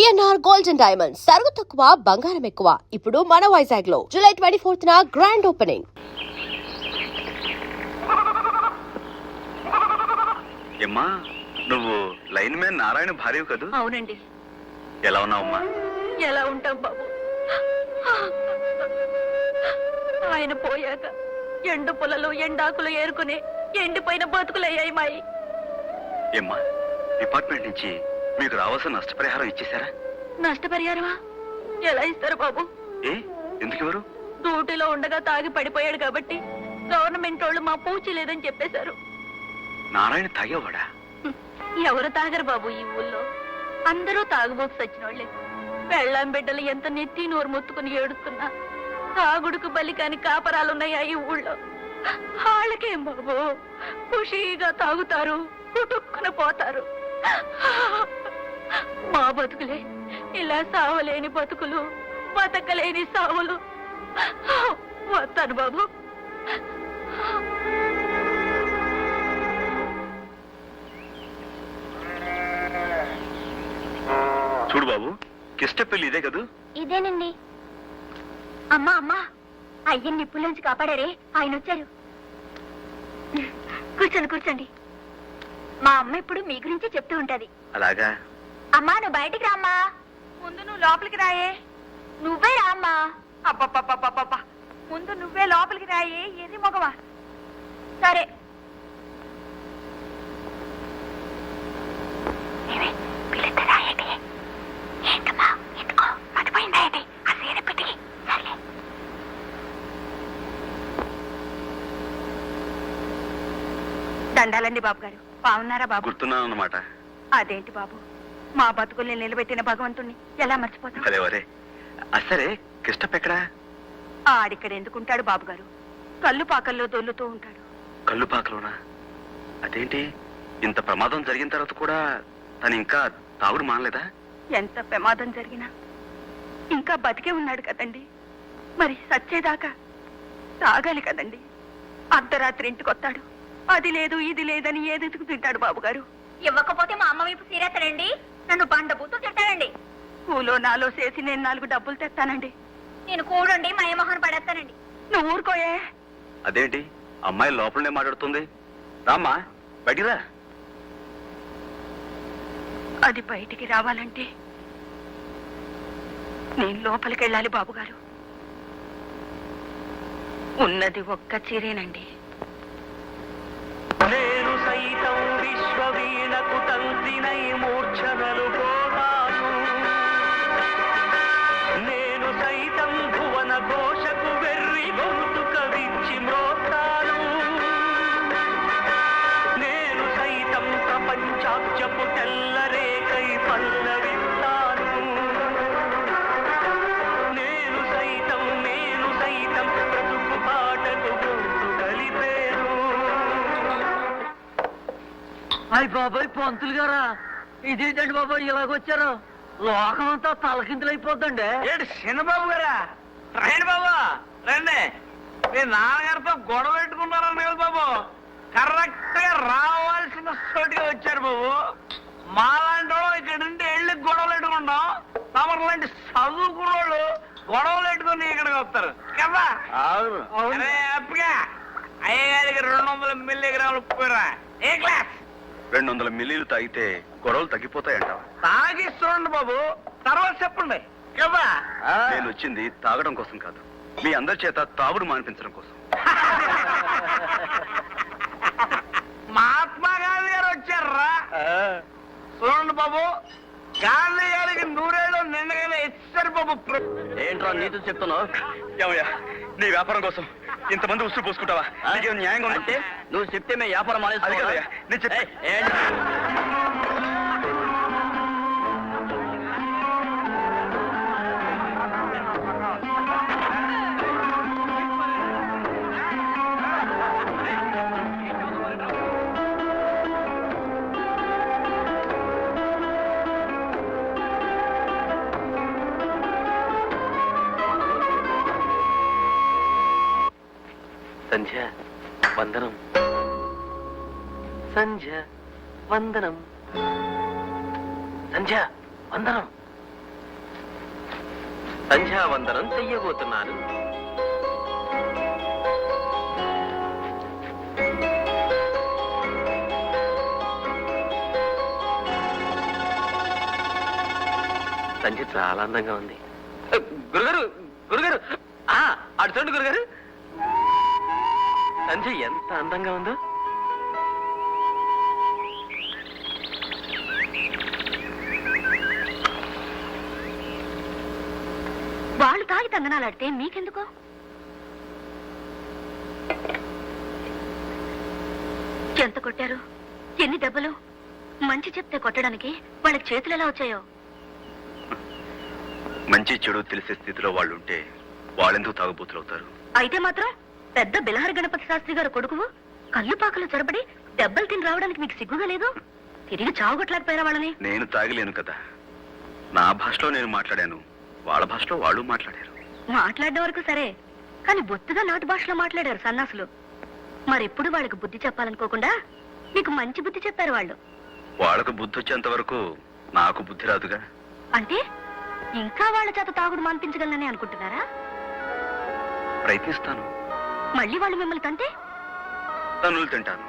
PNR gold and diamonds సరుకు తక్కువ బంగారం ఎక్కువ. ఇప్పుడు మన వైజాగ్ లో జూలై 24న గ్రాండ్ ఓపెనింగ్. ఏమ్మా, నువ్వు లైన్ మ్యాన్ నారాయణ భార్యవు కదూ? అవునండి. ఎలా ఉన్నావమ్మా? ఎలా ఉంటాం బాబు, ఆయన పోయాక ఎండు పొలలు ఎండాకులు ఏరుకుని ఎండిపోయిన బతుకులయ్యాయి మాయి. ఏమ్మా, డిపార్ట్మెంట్ నుంచి మీకు రావాల్సిన నష్టపరిహారం ఇచ్చేశారా? నష్టపరిహారమా? ఎలా ఇస్తారు బాబు? ఏ ఎందుకు ఎవరు? డ్యూటీలో ఉండగా తాగి పడిపోయాడు కాబట్టి గవర్నమెంట్ వాళ్ళు మా పూచి లేదని చెప్పేశారు. నారాయణ తాగేవాడా? ఎవరు తాగరు బాబు ఈ ఊళ్ళో, అందరూ తాగుబోతు సచ్చినోళ్లే. పెళ్ళాం బిడ్డలు ఎంత నెత్తి నోరు మొత్తుకుని ఏడుస్తున్నా తాగుడుకు బలి కాని కాపరాలున్నాయా ఈ ఊళ్ళో? వాళ్ళకేం బాబు, ఖుషీగా తాగుతారు, కుటుక్కున పోతారు. మా బతుకులే ఇలా సావలేని బతుకులు, బతకలేని సావులు. వస్తాను బాబు. చూడు బాబు, కిష్టపల్లి ఇదే కదూ? ఇదేనండి. అమ్మా అమ్మా, అయ్యని నిప్పుల్లోంచి కాపాడారే, ఆయన వచ్చారు. కూర్చోండి కూర్చోండి. మా అమ్మ ఇప్పుడు మీ గురించి చెప్తూ ఉంటది. అలాగా? అమ్మా నువ్వు బయటికి రామ్మా. ముందు నువ్వు లోపలికి రాయే. నువ్వే రామ్మా. అబ్బబ్బబ్బబ్బబ్బా, ముందు నువ్వే లోపలికి రాయే. ఏది మగవా? సరే. దండాలండి బాబు గారు. బాగున్నారా బాబు? గుర్తున్నాను అన్నమాట. అదేంటి బాబు, మా బతుకుల్ని నిలబెట్టిన భగవంతుణ్ణి ఎలా మర్చిపోతాం? అదే వరే. అసలే కిష్టపెక్కడా? ఆడిక్కడ ఎందుకుంటాడు బాబు గారు, కళ్ళు పాకల్లో దొల్లుతూ ఉంటాడు. కళ్ళు పాకలోనా? అదేంటి, ఇంత ప్రమాదం జరిగిన తర్వాత కూడా తను ఇంకా తాగుడు మానలేదా? ఎంత ప్రమాదం జరిగినా ఇంకా బతికే ఉన్నాడు కదండి. మరి సచ్చేదాకా తాగాలి కదండి. అర్ధరాత్రి ఇంటికొస్తాడు, అది లేదు ఇది లేదని ఏదెతుకు తింటాడు బాబు గారు. ఇవ్వకపోతే మా అమ్మ వైపు సీరేస్తానండి, నన్ను బండబూతూ తింటానండి. కూలో నాలో చేసి నేను 4 డబ్బులు తెస్తానండి. నేను కూడండి మా మొహన్ పడేస్తానండి. నువ్వు ఊరుకోయే. అదేంటి, అమ్మాయి లోపలనే మాట్లాడుతుంది? రామ్మా, బయటిరా. అది బయటికి రావాలంటే నేను లోపలికి వెళ్ళాలి బాబు గారు. ఉన్నది ఒక్క చీరేనండి. నేను సైతం విశ్వవీణకు తంత్రినై మూర్ఛనలు పోతాను. నేను సైతం భువన ఘోషకు వెర్రి గొంతు కవించి మ్రోతాను. నేను సైతం ప్రపంచాబ్జపు తెల్లరేకై పల్లవిస్తాను. నేను సైతం బ్రతుకు పాటకు గొంతు కలిపేను. అయ్య బాబాయ్, పంతులు గారా, ఇదేంటండి బాబాయ్ ఇలాగొచ్చారు? లోకం అంతా తలకిందులైపోద్దండి. ఏంటి చిన్నబాబు గారా? రండి బాబు రండి. మీ నాన్నగారితో గొడవ పెట్టుకున్నారని కదా బాబు, కరెక్ట్ గా రావాల్సిన చోటుగా వచ్చారు బాబు. మాలాంటి వాళ్ళు ఇక్కడ నుండి వెళ్ళి గొడవలు పెట్టుకుంటాం, తమరు లాంటి చదువుకున్న వాళ్ళు గొడవలు పెట్టుకుని ఇక్కడికి వస్తారు కదా. అరే అప్పగా అయ్యగారికి 200 మిల్లీగ్రాములు పోయిరా. ఏ క్లాస్? 200 మిల్లీలు తాగితే గొడవలు తగ్గిపోతాయంటావా? తాగి చూడండి బాబు, తర్వాత చెప్పండి కదా. నేను వచ్చింది తాగడం కోసం కాదు, మీ అందరి చేత తాగుడు మానిపించడం కోసం. మహాత్మా గాంధీ గారు వచ్చారా? చూడండి బాబు, గాంధీ గారికి 100 ఏళ్ళు నిండగానే ఇచ్చారు బాబు. ఏంట్రా నీతులు చెప్తున్నావు? ఏమయ్యా, నీ వ్యాపారం కోసం ఇంతమంది ఉసురు పోసుకుంటావా? నీకేం న్యాయంగా అంటే నువ్వు చెప్తే మేము వ్యాపారం అది కదయ్యా, నేను చెప్పే. సంధ్య వందనం, సంధ్య వందనం, సంధ్య వందనం. సంధ్యావందనం చెయ్యబోతున్నాను. సంధ్య చాలా అందంగా ఉంది. గురుగారు గురుగారు అటు చూడండి గురుగారు, సంధ్య ఎంత అందంగా ఉందో. వాళ్ళు తాగి తందనాలాడితే మీకెందుకు? ఎంత కొట్టారు? ఎన్ని దెబ్బలు? మంచి చెప్తే కొట్టడానికి వాళ్ళకి చేతులు ఎలా వచ్చాయో? మంచి చెడు తెలిసే స్థితిలో వాళ్ళు ఉంటే వాళ్ళెందుకు తాగుబోతులు అవుతారు? అయితే మాత్రం పెద్ద బిలహరి గణపతి శాస్త్రి గారు కొడుకువు కళ్ళు పాకలు చొరబడి దెబ్బలు తిని రావడానికి మీకు సిగ్గుగా లేదు? తిరిగి చావుగొట్టలేకపోయారా వాళ్ళని? నేను తాగలేను కదా. నా భాషలో నేను మాట్లాడాను, వాళ్ళ భాషలో వాళ్ళు మాట్లాడారు. మాట్లాడడం వరకు సరే, కానీ బొత్తుగా నాటు భాషలో మాట్లాడారు సన్నాసులు. మరెప్పుడు వాళ్ళకి బుద్ధి చెప్పాలనుకోకుండా మీకు మంచి బుద్ధి చెప్పారు వాళ్ళు. వాళ్ళకు బుద్ధి వచ్చేంత వరకు నాకు బుద్ధి రాదుగా. అంటే ఇంకా వాళ్ళ చేత తాగుడు మాన్పించగలనని అనుకుంటున్నారా? ప్రయత్నిస్తాను. మళ్ళీ వాళ్ళు మిమ్మల్ని తంటే? తనులు తింటాను.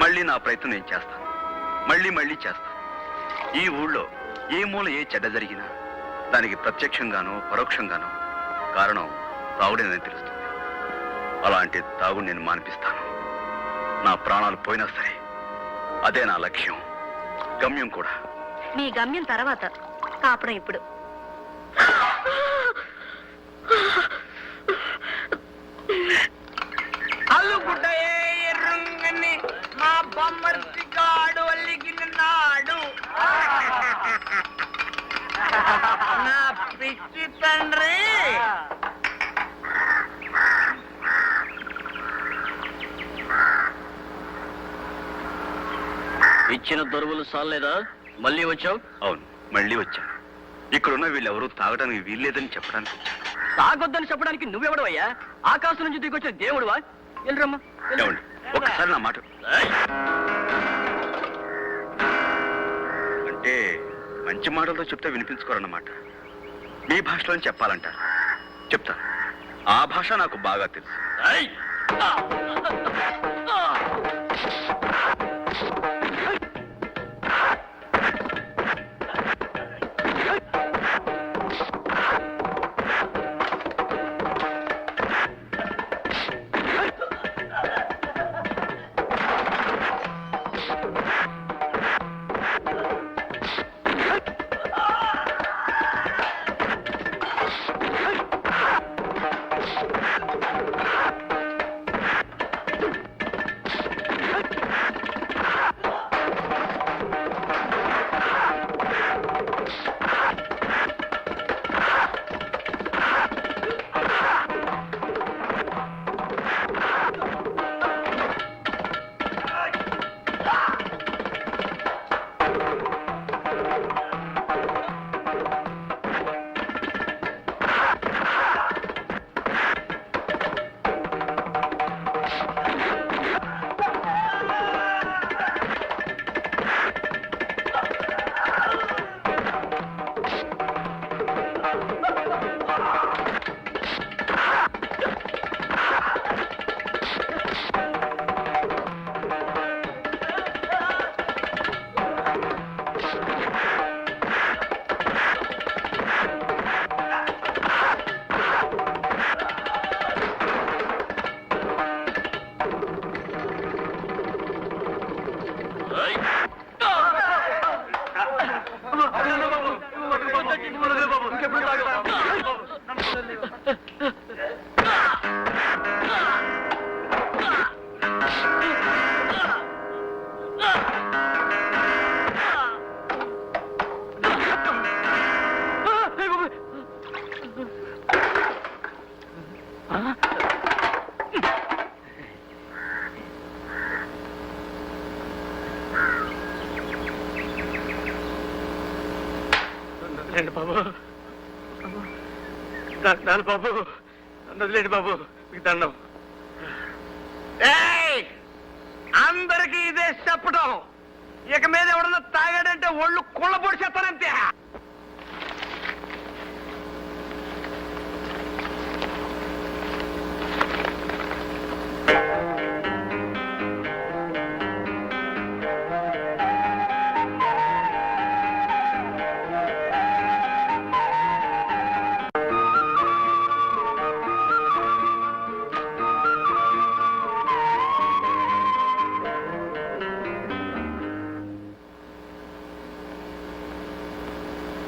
మళ్ళీ నా ప్రయత్నం నేను చేస్తాను. మళ్ళీ మళ్ళీ చేస్తాను. ఈ ఊళ్ళో ఏ మూల ఏ చెడ్డ జరిగినా దానికి ప్రత్యక్షంగానో పరోక్షంగానో కారణం తాగుడేనని తెలుస్తుంది. అలాంటి తాగుడు నేను మానిపిస్తాను. నా ప్రాణాలు పోయినా సరే అదే నా లక్ష్యం, గమ్యం కూడా. మీ గమ్యం తర్వాత, కాపడం ఇప్పుడు. అల్లుగుడ్డయే ఎర్రంగని మా బొమ్మర్తి గాడు అల్లిగినాడు. నా పిచ్చి తండ్రి ఇచ్చిన దొరువులు సాలేదా? మళ్ళీ వచ్చావు? అవును, మళ్ళీ వచ్చాను. ఇక్కడున్న వీళ్ళెవరూ తాగడానికి వీల్లేదని చెప్పడానికి వచ్చాను. తాగొద్దని చెప్పడానికి నువ్వెవడవయ్యా? ఆకాశం నుంచి దిగొచ్చిన దేవుడువా? వెళ్ళరమ్మా. ఏమండి, ఒక్కసారి నా మాట. అంటే మంచి మాటలతో చెప్తే వినిపించుకోరన్నమాట. మీ భాషలో చెప్పాలంటారు. చెప్తా. ఆ భాష నాకు బాగా తెలుసు. బాబు, దండాలు బాబు, వదిలేండి బాబు, మీకు దండం. అందరికీ ఇదే చెప్పడం. ఇక మీద ఎవడన్నా తాగాడంటే ఒళ్ళు కుళ్ళ పొడి చెప్తానంతే.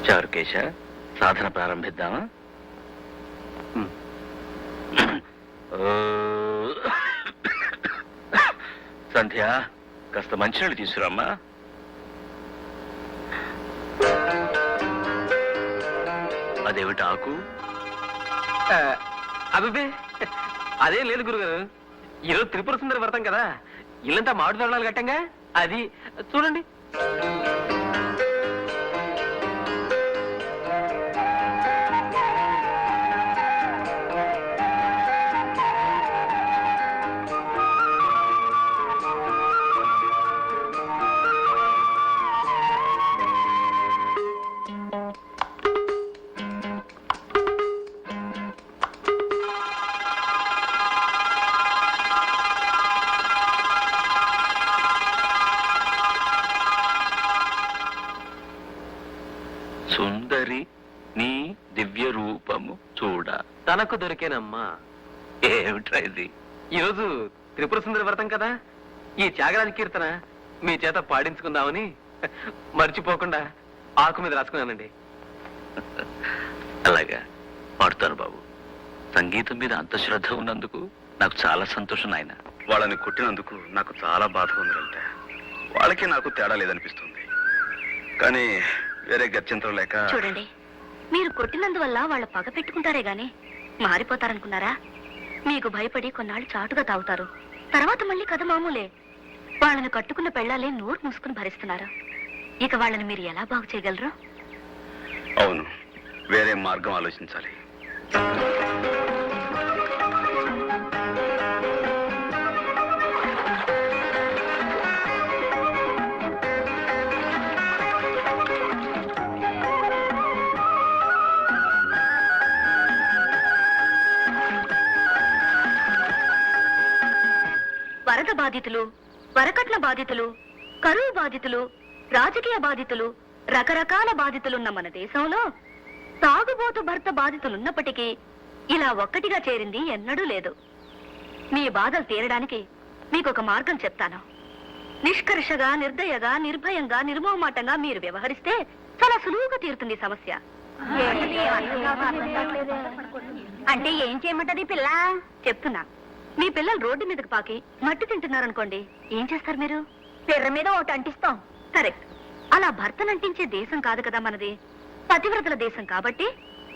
చారుకేశ, సాధన ప్రారంభిద్దామా? సంధ్య, కాస్త మంచినీళ్ళు తీసుకురామ్మా. అదేమిటి ఆకు? అభిపే అదేం లేదు గురుగారు, ఈరోజు త్రిపుర సుందరి వ్రతం కదా, ఇల్లంతా మామిడి తోరణాలు కట్టంగా, అది చూడండి. సుందరి నీ దివ్య రూపము చూడ. తనకు దొరికేనమ్మా. ఏమిట్రా ఇది? ఈరోజు త్రిపుర సుందరి వ్రతం కదా, ఈ త్యాగరాజ కీర్తన మీ చేత పాడించుకుందామని మర్చిపోకుండా ఆకు మీద రాసుకున్నానండి. అలాగా, పాడుతాను బాబు. సంగీతం మీద అంత శ్రద్ధ ఉన్నందుకు నాకు చాలా సంతోషం నాయన. వాళ్ళని కొట్టినందుకు నాకు చాలా బాధగా ఉందంటే, వాళ్ళకి నాకు తేడా లేదనిపిస్తుంది. కానీ వేరే గత్యంతరం లేక. చూడండి, మీరు కొట్టినందువల్ల వాళ్ళ పగ పెట్టుకుంటారే గాని మారిపోతారనుకున్నారా? మీకు భయపడి కొన్నాళ్ళు చాటుగా తాగుతారు, తర్వాత మళ్ళీ కథ మామూలే. వాళ్ళని కట్టుకున్న పెళ్ళాలే నోరు మూసుకుని భరిస్తున్నారు. ఇక వాళ్ళని మీరు ఎలా బాగు చేయగలరు? అవును, వేరే మార్గం ఆలోచించాలి. వరద బాధితులు, వరకట్న బాధితులు, కరువు బాధితులు, రాజకీయ బాధితులు, రకరకాల బాధితులున్న మన దేశంలో తాగుబోతు భర్త బాధితులున్నప్పటికీ ఇలా ఒక్కటిగా చేరింది ఎన్నడూ లేదు. మీ బాధలు తీరడానికి మీకొక మార్గం చెప్తాను. నిష్కర్షగా, నిర్దయగా, నిర్భయంగా, నిర్మోహమాటంగా మీరు వ్యవహరిస్తే చాలా సులువుగా తీరుతుంది సమస్య. అంటే ఏం చేయమంటది పిల్ల? చెప్తున్నా. మీ పిల్లలు రోడ్డు మీదకి పాకి మట్టి తింటున్నారనుకోండి, ఏం చేస్తారు మీరు? పిర్ర మీద ఒకటి అంటిస్తాం. కరెక్ట్. అలా భర్తనంటించే దేశం కాదు కదా మనది, పతివ్రతల దేశం కాబట్టి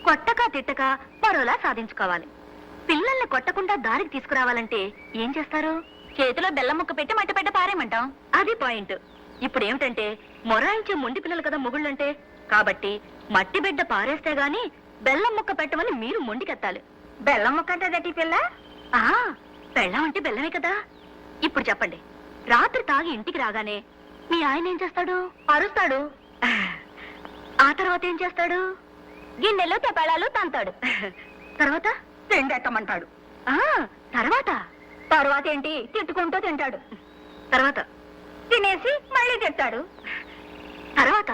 కొట్టక తిట్టక పరోలా సాధించుకోవాలి. పిల్లల్ని కొట్టకుండా దారికి తీసుకురావాలంటే ఏం చేస్తారు? చేతిలో బెల్లం ముక్క పెట్టి మట్టి పెట్ట పారేమంటాం. అది పాయింట్. ఇప్పుడు ఏమిటంటే, మొరాయించే మొండి పిల్లలు కదా మొగుళ్ళంటే, కాబట్టి మట్టి బిడ్డ పారేస్తే గాని బెల్లం ముక్క పెట్టమని మీరు మొండికెత్తాలి. బెల్లం ముక్క అంటే పిల్ల? బెల్లం అంటే బెల్లమే కదా. ఇప్పుడు చెప్పండి, రాత్రి తాగి ఇంటికి రాగానే మీ ఆయన ఏం చేస్తాడు? అరుస్తాడు. ఆ తర్వాత ఏం చేస్తాడు? గిన్నెలు తెపాళాలు తంతాడు. తర్వాత తిండెట్టమంటాడు. తర్వాత తర్వాత ఏంటి? తిట్టుకుంటూ తింటాడు. తర్వాత తినేసి మళ్ళీ తింటాడు. తర్వాత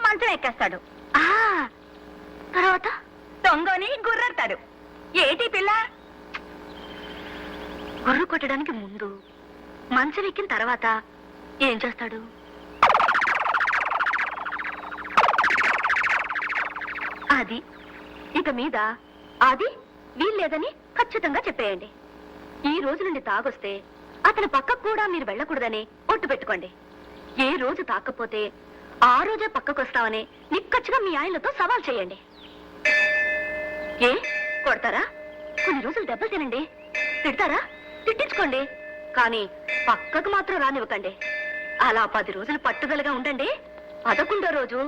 మంచం ఎక్కేస్తాడు. తర్వాత దొంగని గుర్రెడతాడు. ఏటి పిల్ల? గుర్రు కొట్టడానికి ముందు, మంచం ఎక్కిన తర్వాత ఏం చేస్తాడు? అది ఇక మీద అది వీల్లేదని ఖచ్చితంగా చెప్పేయండి. ఈ రోజు నుండి తాగొస్తే అతని పక్కకు కూడా మీరు వెళ్ళకూడదని ఒట్టు పెట్టుకోండి. ఏ రోజు తాకపోతే ఆ రోజే పక్కకొస్తామని నిక్కచ్చిగా మీ ఆయనతో సవాల్ చేయండి. ఏ కొడతారా? కొన్ని రోజులు దెబ్బలు తినండి. తిడతారా? తిట్టించుకోండి. కానీ పక్కకు మాత్రం రానివ్వకండి. అలా 10 రోజులు పట్టుదలగా ఉండండి. 11వ రోజు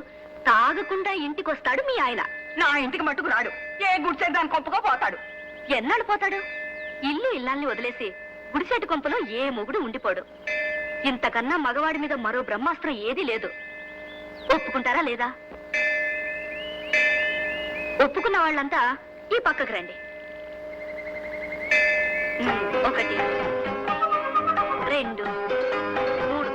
తాగకుండా ఇంటికొస్తాడు మీ ఆయన. నా ఇంటికి మట్టుకు రాడు. ఏ గుడిసెట్ దాని కొంపగా పోతాడు. ఎన్నాళ్ళు పోతాడు? ఇల్లు ఇల్లాల్ని వదిలేసి గుడిసెట్టు కొంపలో ఏ మొగుడు ఉండిపోడు. ఇంతకన్నా మగవాడి మీద మరో బ్రహ్మాస్త్రం ఏదీ లేదు. ఒప్పుకుంటారా లేదా? ఒప్పుకున్న వాళ్ళంతా ఈ పక్కకు రండి. 1 2 3.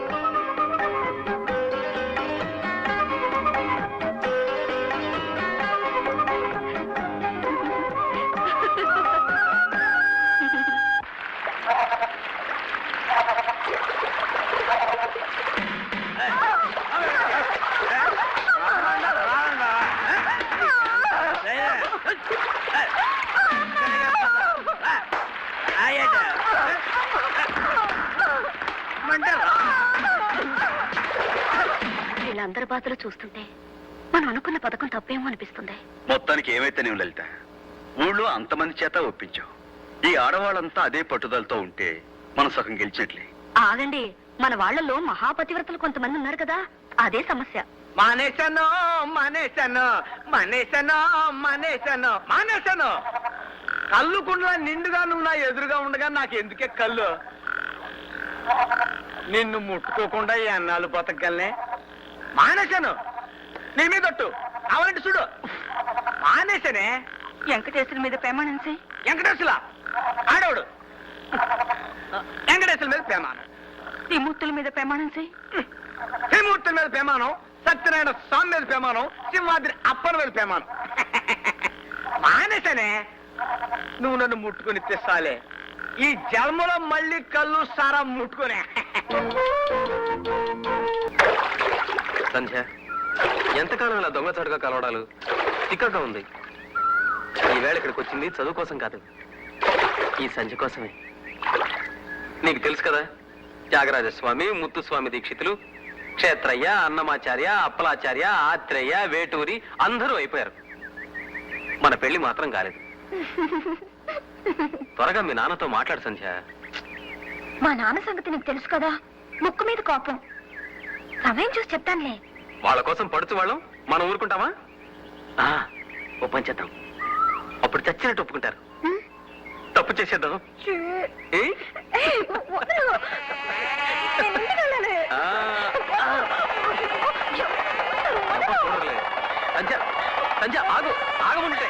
అందరి బాధలు చూస్తుంటే మనం అనుకున్న పథకం తప్పేమో అనిపిస్తుంది. మొత్తానికి ఏమైతే నేను లలిత, ఊళ్ళో అంతమంది చేత ఒప్పించావు. ఈ ఆడవాళ్ళంతా అదే పట్టుదలతో ఉంటే మనం సగం గెలిచినట్లే. ఆగండి, మన వాళ్ళలో మహాపతివ్రతలు కొంతమంది ఉన్నారు కదా, అదే సమస్య. మానేశాను మానేశాను మానేశాను మానేశాను మానేశాను. కళ్ళు కుండలా నిండుగా నువ్వు నా ఎదురుగా ఉండగా నాకు ఎందుకే కళ్ళు? నిన్ను ముట్టుకోకుండా ఈ అన్నాలు బతకగలనే. మానేశాను, నీ మీద ఒట్టు. కావాలంటే చూడు, మానేశానే. వెంకటేశ్వర మీద ప్రమాణించి. వెంకటేశ్వర ఆడవుడు, వెంకటేశ్వర మీద ప్రమాణం. త్రిమూర్తుల మీద ప్రమాణించి. త్రిమూర్తుల మీద ప్రమాణం, సత్యనారాయణ స్వామి మీద ప్రమాణం, సింహాద్రి అప్పల మీద ప్రమాణం. మానేశానే. నువ్వు నన్ను ముట్టుకుని తెస్తాలే. ఈ జన్మలో మళ్ళీ కళ్ళు సారా ముట్టుకునే. సంధ్య, ఎంతకాలం ఇలా దొంగచాటుగా కలవడాలు? చిక్కగా ఉంది. ఈవేళ ఇక్కడికి వచ్చింది చదువు కోసం కాదు, ఈ సంధ్య కోసమే. నీకు తెలుసు కదా, త్యాగరాజస్వామి, ముత్తుస్వామి దీక్షితులు, క్షేత్రయ్య, అన్నమాచార్య, అప్పలాచార్య, ఆత్రేయ, వేటూరి అందరూ అయిపోయారు. మన పెళ్లి మాత్రం కాలేదు. త్వరగా మీ నాన్నతో మాట్లాడు సంధ్య. మా నాన్న సంగతి నీకు తెలుసు కదా, ముక్కు మీద కోపం. సమయం చూసి చెప్తానులే. వాళ్ళ కోసం పడుచు వాళ్ళం మనం ఊరుకుంటామా? ఓ పని చేద్దాం, అప్పుడు చచ్చినట్టు ఒప్పుకుంటారు. తప్పు చేసేద్దాం. ఏ? సంధ్య, సంధ్య ఆగు, ఆగముంటే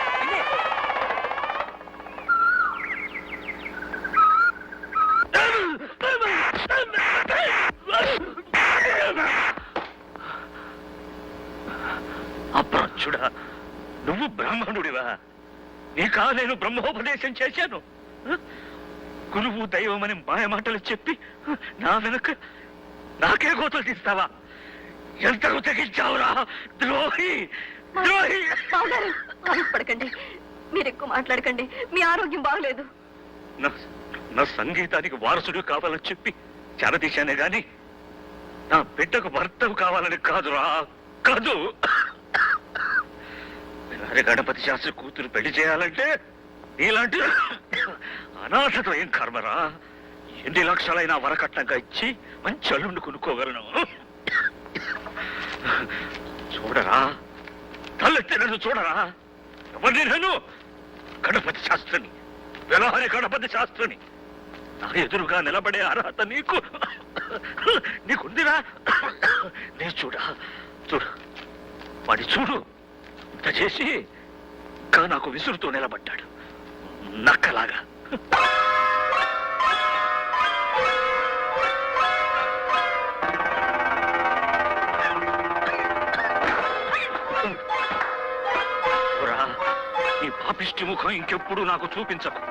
అప్రాచ్యుడా, నువ్వు బ్రాహ్మణుడివా? నీకా నేను బ్రహ్మోపదేశం చేశాను? గురువు దైవమని మాయమాటలు చెప్పి నా వెనక నాకే కోతలు తీస్తావా? ఎంతకు తెగించావురా ద్రోహి, ద్రోహి! పడకండి, మీరు ఎక్కువ మాట్లాడకండి, మీ ఆరోగ్యం బాగలేదు. నా సంగీతానికి వారసుడు కావాలని చెప్పి చెరదీశానే గాని నా బిడ్డకు భర్తవు కావాలని కాదురా, కాదు. గణపతి శాస్త్రి కూతురు పెళ్లి చేయాలంటే ఇలాంటి అనాథతో ఏం కర్మరా? ఎన్ని లక్షలైనా వరకట్నంగా ఇచ్చి మంచి అల్లుండి కొనుక్కోగలను. చూడరా, తల్లెత్తి నన్ను చూడరా. ఎవరిని? నేను గణపతి శాస్త్రిని, వ్యవహారి గణపతి శాస్త్రిని. నా ఎదురుగా నిలబడే అర్హత నీకుందిరా? నేను చూడు, వాడి చూడు. ఇంత చేసి ఇంకా నాకు విసురుతూ నిలబడ్డాడు, నక్కలాగా. ఈ పాపిష్టి ముఖం ఇంకెప్పుడు నాకు చూపించకు.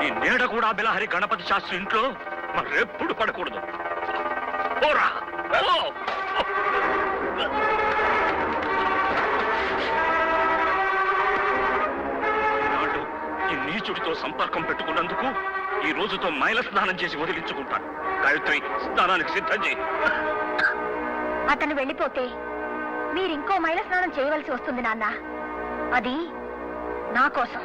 ఈ నీడ కూడా బిలహరి గణపతి శాస్త్రి ఇంట్లో మరెప్పుడు పడకూడదు. పోరా, నాడు ఈ నీచుడితో సంపర్కం పెట్టుకున్నందుకు ఈ రోజుతో మైల స్నానం చేసి వదిలించుకుంటాను. గాయత్రి, స్నానానికి సిద్ధం చేయి. అతను వెళ్ళిపోతే మీరింకో మైల స్నానం చేయవలసి వస్తుంది నాన్న. అది నా కోసం.